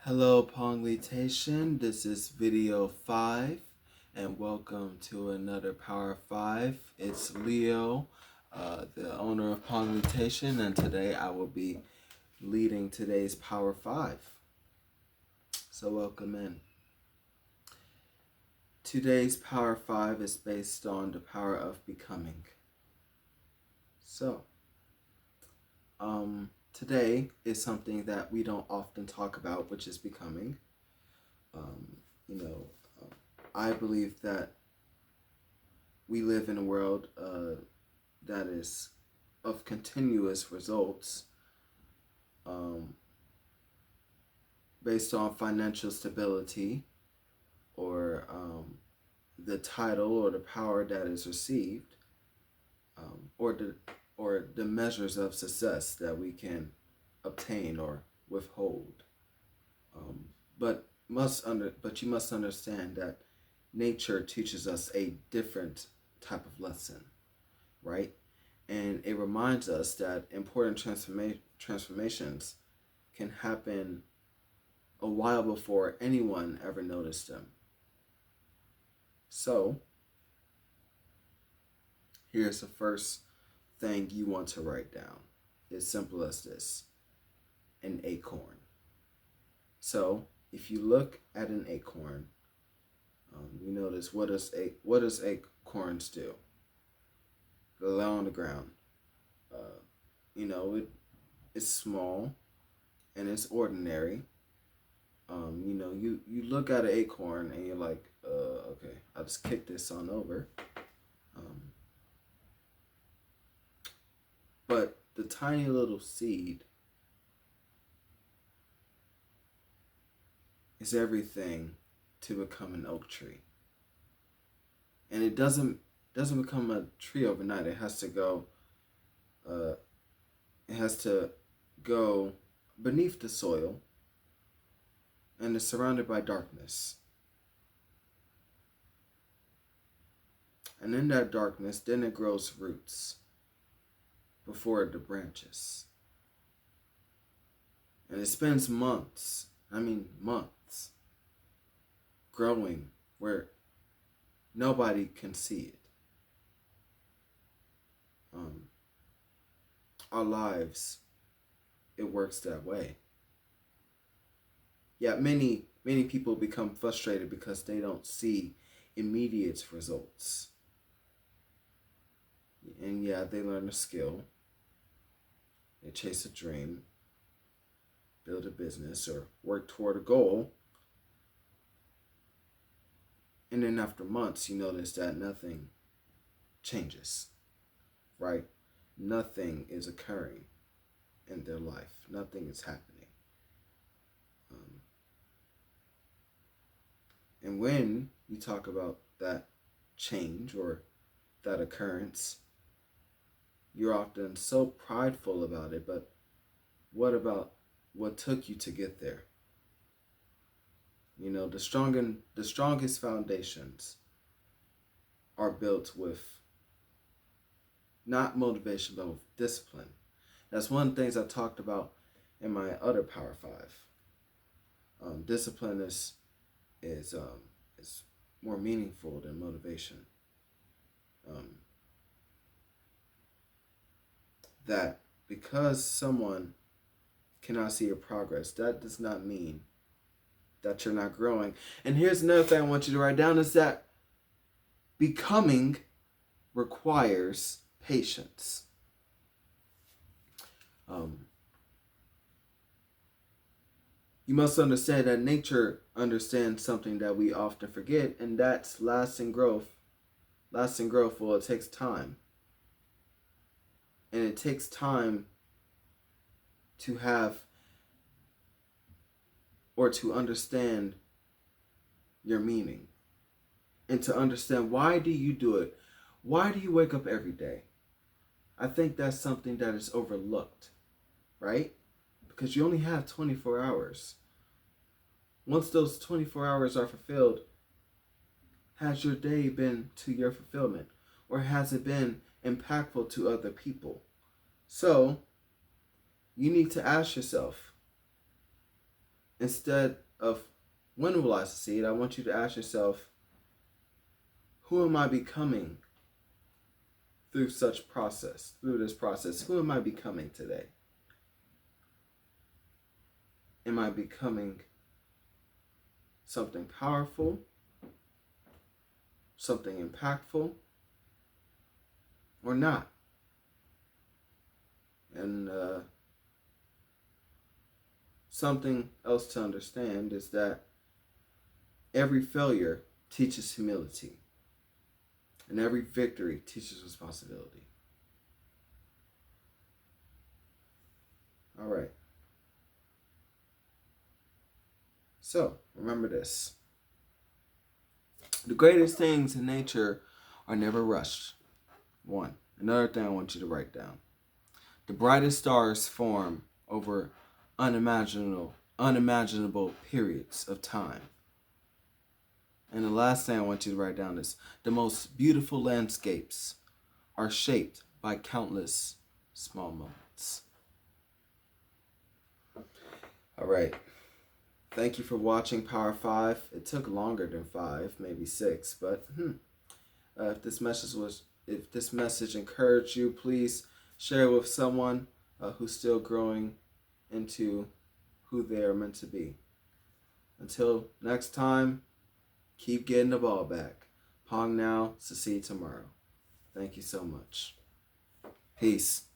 Hello, Ponglitation. This is video 5, and welcome to another Power 5. It's Leo, the owner of Ponglitation, and today I will be leading today's Power 5. So, welcome in. Today's Power 5 is based on the power of becoming. So, today is something that we don't often talk about, which is becoming. Um, you know, I believe that we live in a world that is of continuous results um, based on financial stability or the title or the power that is received or the measures of success that we can obtain or withhold. Um, but you must understand that nature teaches us a different type of lesson, right? And it reminds us that important transformations can happen a while before anyone ever noticed them. So, here's the first thing you want to write down. It's simple as this: an acorn. So, if you look at an acorn, you notice what does acorns do? They lay on the ground. Uh, it's small and it's ordinary. You look at an acorn and you're like, okay, I'll just kick this on over. Um, but the tiny little seed is everything to become an oak tree. And it doesn't become a tree overnight. Uh, it has to go beneath the soil and is surrounded by darkness. And in that darkness, then it grows roots before the branches. And it spends months, growing where nobody can see it. Our lives, it works that way. Yet many people become frustrated because they don't see immediate results. And yeah, they learn a skill, they chase a dream, build a business, or work toward a goal. And then after months, you notice that nothing changes, right? Nothing is occurring in their life. Nothing is happening. And when you talk about that change or that occurrence, you're often so prideful about it, but what about what took you to get there? The strongest foundations are built with not motivation, but with discipline. That's one of the things I talked about in my other Power 5. Discipline is more meaningful than motivation. That because someone cannot see your progress, that does not mean that you're not growing. And here's another thing I want you to write down is that becoming requires patience. You must understand that nature understands something that we often forget, and that's lasting growth. Lasting growth, well, it takes time. And it takes time to have or to understand your meaning. And to understand, why do you do it? Why do you wake up every day? I think that's something that is overlooked, right? Because you only have 24 hours. Once those 24 hours are fulfilled, has your day been to your fulfillment? Or has it been impactful to other people? So, you need to ask yourself, instead of when will I succeed, I want you to ask yourself, who am I becoming through this process? Who am I becoming today? Am I becoming something powerful, something impactful, or not? And something else to understand is that every failure teaches humility, and every victory teaches responsibility. All right. So, remember this. The greatest things in nature are never rushed. One. Another thing I want you to write down. The brightest stars form over unimaginable periods of time. And the last thing I want you to write down is the most beautiful landscapes are shaped by countless small moments. All right. Thank you for watching Power 5. It took longer than 5, maybe 6, but if this message encouraged you, please share it with someone who's still growing into who they are meant to be. Until next time, keep getting the ball back. Pong now, succeed tomorrow. Thank you so much. Peace.